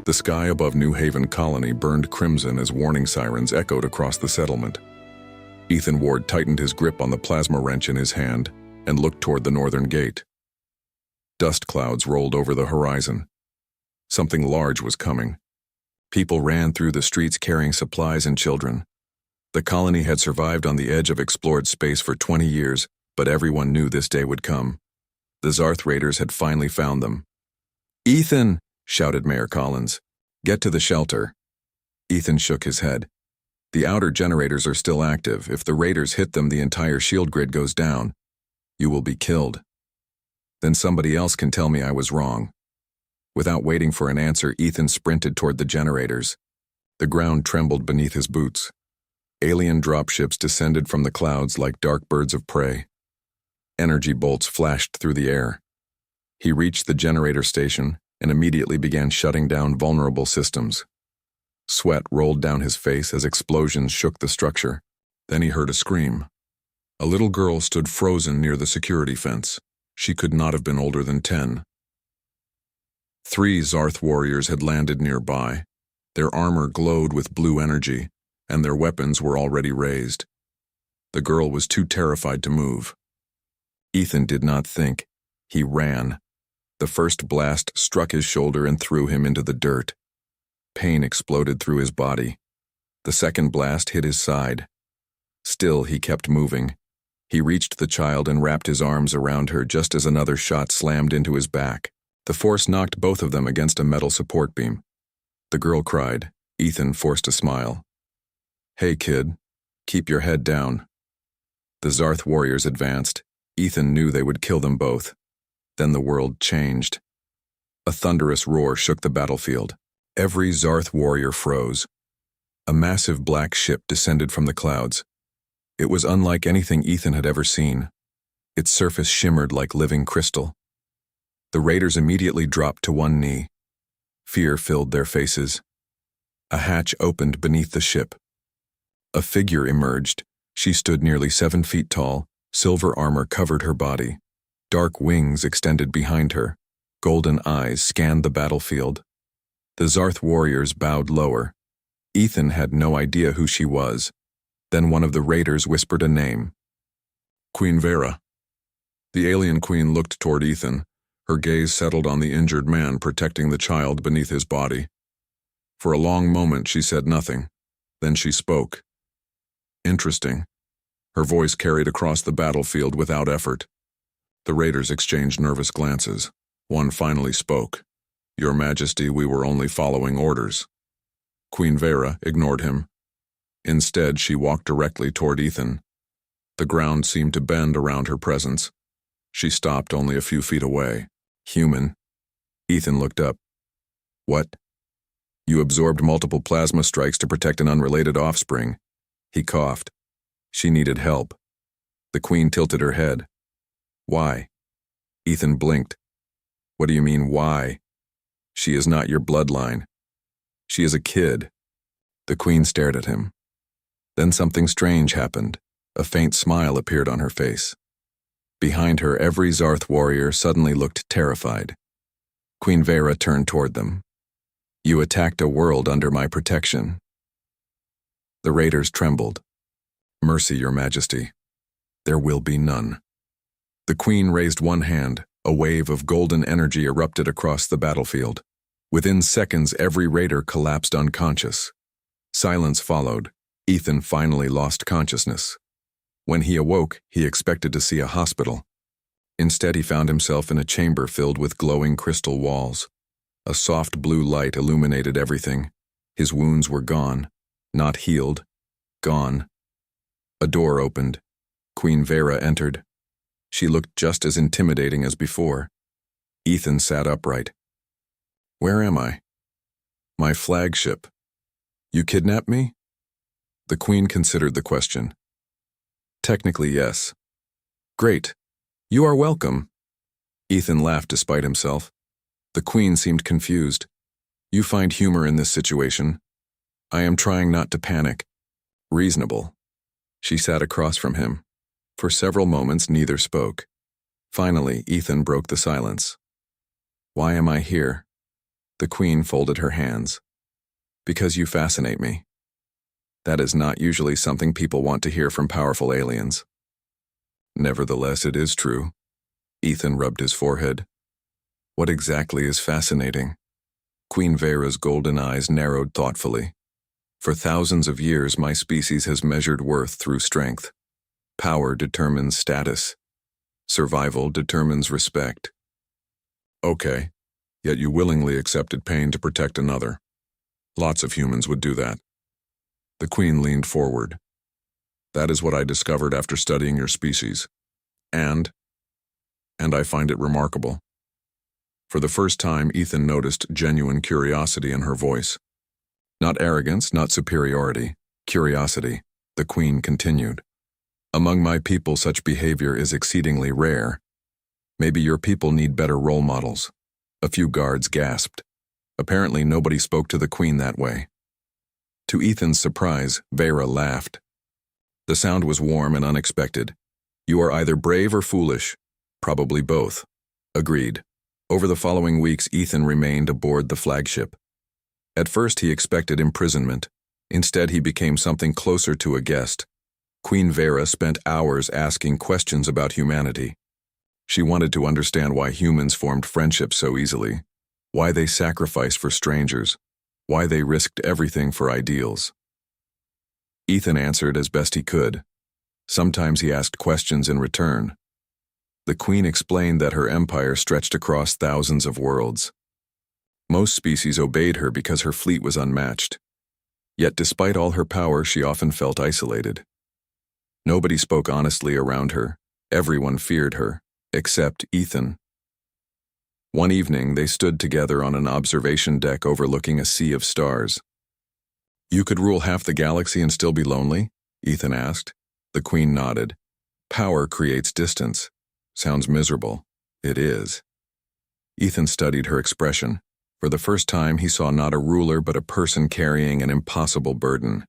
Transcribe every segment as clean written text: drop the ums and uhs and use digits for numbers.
The sky above New Haven Colony burned crimson as warning sirens echoed across the settlement. Ethan Ward tightened his grip on the plasma wrench in his hand and looked toward the northern gate. Dust clouds rolled over the horizon. Something large was coming. People ran through the streets carrying supplies and children. The colony had survived on the edge of explored space for 20 years, but everyone knew this day would come. The Zarth Raiders had finally found them. "Ethan!" shouted Mayor Collins. "Get to the shelter." Ethan shook his head. "The outer generators are still active. If the Raiders hit them, the entire shield grid goes down. You will be killed. Then somebody else can tell me I was wrong." Without waiting for an answer, Ethan sprinted toward the generators. The ground trembled beneath his boots. Alien dropships descended from the clouds like dark birds of prey. Energy bolts flashed through the air. He reached the generator station and immediately began shutting down vulnerable systems. Sweat rolled down his face as explosions shook the structure. Then he heard a scream. A little girl stood frozen near the security fence. She could not have been older than 10. 3 Zarth warriors had landed nearby. Their armor glowed with blue energy, and their weapons were already raised. The girl was too terrified to move. Ethan did not think. He ran. The first blast struck his shoulder and threw him into the dirt. Pain exploded through his body. The second blast hit his side. Still, he kept moving. He reached the child and wrapped his arms around her just as another shot slammed into his back. The force knocked both of them against a metal support beam. The girl cried. Ethan forced a smile. "Hey, kid. Keep your head down." The Zarth warriors advanced. Ethan knew they would kill them both. Then the world changed. A thunderous roar shook the battlefield. Every Zarth warrior froze. A massive black ship descended from the clouds. It was unlike anything Ethan had ever seen. Its surface shimmered like living crystal. The raiders immediately dropped to one knee. Fear filled their faces. A hatch opened beneath the ship. A figure emerged. She stood nearly 7 feet tall. Silver armor covered her body. Dark wings extended behind her. Golden eyes scanned the battlefield. The Zarth warriors bowed lower. Ethan had no idea who she was. Then one of the raiders whispered a name. "Queen Vera." The alien queen looked toward Ethan. Her gaze settled on the injured man protecting the child beneath his body. For a long moment she said nothing. Then she spoke. "Interesting." Her voice carried across the battlefield without effort. The raiders exchanged nervous glances. One finally spoke. "Your Majesty, we were only following orders." Queen Vera ignored him. Instead, she walked directly toward Ethan. The ground seemed to bend around her presence. She stopped only a few feet away. "Human." Ethan looked up. "What?" "You absorbed multiple plasma strikes to protect an unrelated offspring." He coughed. "She needed help." The queen tilted her head. "Why?" Ethan blinked. "What do you mean, why?" "She is not your bloodline. She is a kid." The queen stared at him. Then something strange happened. A faint smile appeared on her face. Behind her, every Zarth warrior suddenly looked terrified. Queen Vera turned toward them. "You attacked a world under my protection." The raiders trembled. "Mercy, Your Majesty. There will be none." The queen raised one hand. A wave of golden energy erupted across the battlefield. Within seconds, every raider collapsed unconscious. Silence followed. Ethan finally lost consciousness. When he awoke, he expected to see a hospital. Instead, he found himself in a chamber filled with glowing crystal walls. A soft blue light illuminated everything. His wounds were gone. Not healed. Gone. A door opened. Queen Vera entered. She looked just as intimidating as before. Ethan sat upright. "Where am I?" "My flagship." "You kidnapped me?" The queen considered the question. "Technically, yes." "Great. You are welcome." Ethan laughed despite himself. The queen seemed confused. "You find humor in this situation." "I am trying not to panic." "Reasonable." She sat across from him. For several moments, neither spoke. Finally, Ethan broke the silence. "Why am I here?" The Queen folded her hands. Because you fascinate me. That is not usually something people want to hear from powerful aliens. Nevertheless, it is true. Ethan rubbed his forehead. What exactly is fascinating? Queen Vera's golden eyes narrowed thoughtfully. For thousands of years, my species has measured worth through strength. Power determines status. Survival determines respect. Okay, yet you willingly accepted pain to protect another. Lots of humans would do that. The Queen leaned forward. That is what I discovered after studying your species. And I find it remarkable. For the first time, Ethan noticed genuine curiosity in her voice. Not arrogance, not superiority, curiosity, the Queen continued. Among my people, such behavior is exceedingly rare. Maybe your people need better role models. A few guards gasped. Apparently, nobody spoke to the Queen that way. To Ethan's surprise, Vera laughed. The sound was warm and unexpected. You are either brave or foolish. Probably both. Agreed. Over the following weeks, Ethan remained aboard the flagship. At first, he expected imprisonment. Instead, he became something closer to a guest. Queen Vera spent hours asking questions about humanity. She wanted to understand why humans formed friendships so easily, why they sacrificed for strangers, why they risked everything for ideals. Ethan answered as best he could. Sometimes he asked questions in return. The Queen explained that her empire stretched across thousands of worlds. Most species obeyed her because her fleet was unmatched. Yet despite all her power, she often felt isolated. Nobody spoke honestly around her. Everyone feared her, except Ethan. One evening, they stood together on an observation deck overlooking a sea of stars. You could rule half the galaxy and still be lonely? Ethan asked. The Queen nodded. Power creates distance. Sounds miserable. It is. Ethan studied her expression. For the first time, he saw not a ruler but a person carrying an impossible burden.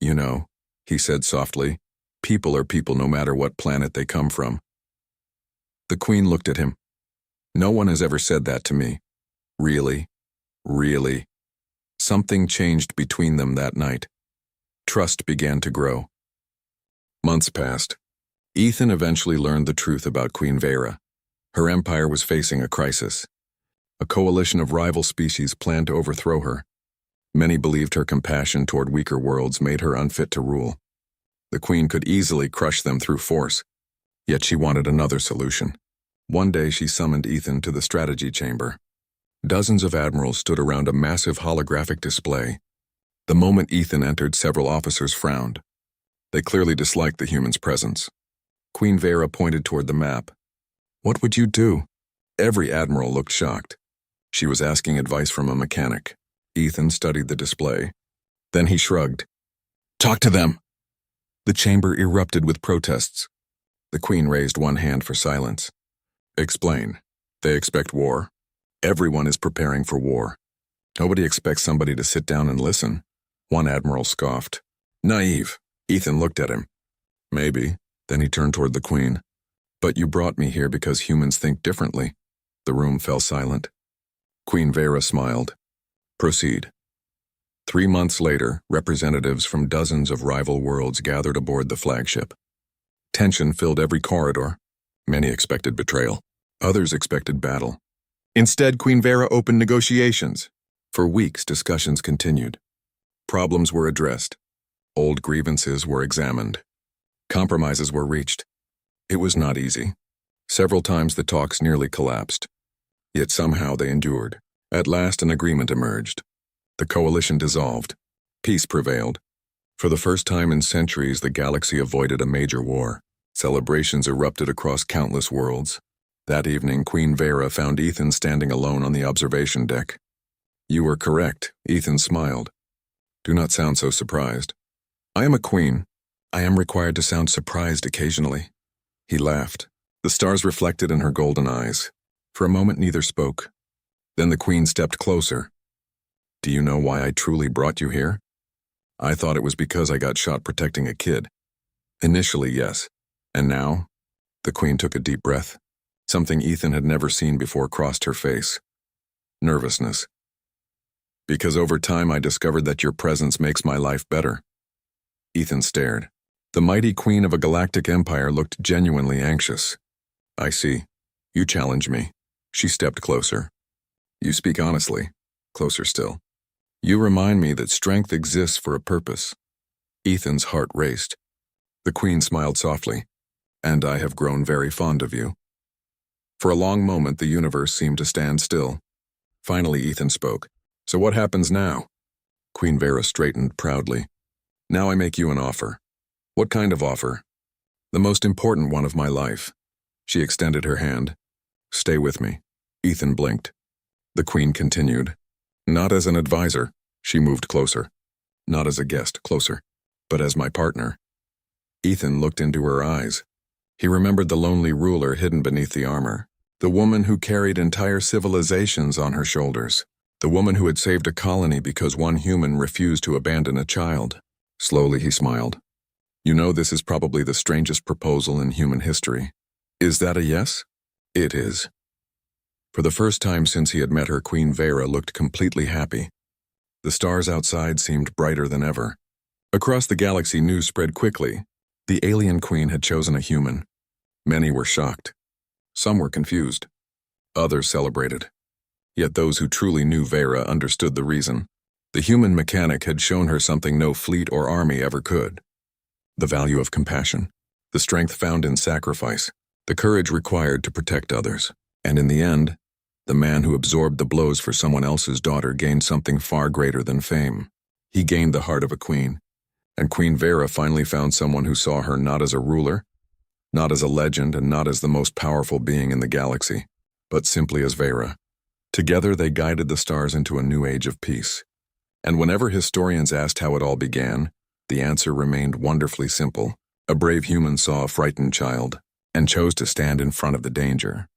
You know, he said softly, people are people no matter what planet they come from. The Queen looked at him. No one has ever said that to me. Really? Really? Something changed between them that night. Trust began to grow. Months passed. Ethan eventually learned the truth about Queen Vera. Her empire was facing a crisis. A coalition of rival species planned to overthrow her. Many believed her compassion toward weaker worlds made her unfit to rule. The Queen could easily crush them through force, yet she wanted another solution. One day she summoned Ethan to the strategy chamber. Dozens of admirals stood around a massive holographic display. The moment Ethan entered, several officers frowned. They clearly disliked the human's presence. Queen Vera pointed toward the map. What would you do? Every admiral looked shocked. She was asking advice from a mechanic. Ethan studied the display. Then he shrugged. Talk to them! The chamber erupted with protests. The Queen raised one hand for silence. Explain. They expect war. Everyone is preparing for war. Nobody expects somebody to sit down and listen. One admiral scoffed. Naive. Ethan looked at him. Maybe. Then he turned toward the Queen. But you brought me here because humans think differently. The room fell silent. Queen Vera smiled. Proceed. 3 months later, representatives from dozens of rival worlds gathered aboard the flagship. Tension filled every corridor. Many expected betrayal. Others expected battle. Instead, Queen Vera opened negotiations. For weeks, discussions continued. Problems were addressed. Old grievances were examined. Compromises were reached. It was not easy. Several times the talks nearly collapsed. Yet somehow they endured. At last an agreement emerged. The coalition dissolved. Peace prevailed. For the first time in centuries, the galaxy avoided a major war. Celebrations erupted across countless worlds. That evening, Queen Vera found Ethan standing alone on the observation deck. You were correct, Ethan smiled. Do not sound so surprised. I am a queen. I am required to sound surprised occasionally. He laughed. The stars reflected in her golden eyes. For a moment, neither spoke. Then the Queen stepped closer. Do you know why I truly brought you here? I thought it was because I got shot protecting a kid. Initially, yes. And now? The Queen took a deep breath. Something Ethan had never seen before crossed her face. Nervousness. Because over time I discovered that your presence makes my life better. Ethan stared. The mighty queen of a galactic empire looked genuinely anxious. I see. You challenge me. She stepped closer. You speak honestly. Closer still. You remind me that strength exists for a purpose. Ethan's heart raced. The queen smiled softly. And I have grown very fond of you. For a long moment the universe seemed to stand still. Finally Ethan spoke. So what happens now? Queen Vera straightened proudly. Now I make you an offer. What kind of offer? The most important one of my life. She extended her hand. Stay with me. Ethan blinked. The queen continued. Not as an advisor. She moved closer. Not as a guest, closer. But as my partner. Ethan looked into her eyes. He remembered the lonely ruler hidden beneath the armor. The woman who carried entire civilizations on her shoulders. The woman who had saved a colony because one human refused to abandon a child. Slowly he smiled. You know, this is probably the strangest proposal in human history. Is that a yes? It is. For the first time since he had met her, Queen Vera looked completely happy. The stars outside seemed brighter than ever. Across the galaxy, news spread quickly. The alien queen had chosen a human. Many were shocked. Some were confused. Others celebrated. Yet those who truly knew Vera understood the reason. The human mechanic had shown her something no fleet or army ever could. The value of compassion, the strength found in sacrifice, the courage required to protect others. And in the end, the man who absorbed the blows for someone else's daughter gained something far greater than fame. He gained the heart of a queen. And Queen Vera finally found someone who saw her not as a ruler, not as a legend, and not as the most powerful being in the galaxy, but simply as Vera. Together they guided the stars into a new age of peace. And whenever historians asked how it all began, the answer remained wonderfully simple. A brave human saw a frightened child and chose to stand in front of the danger.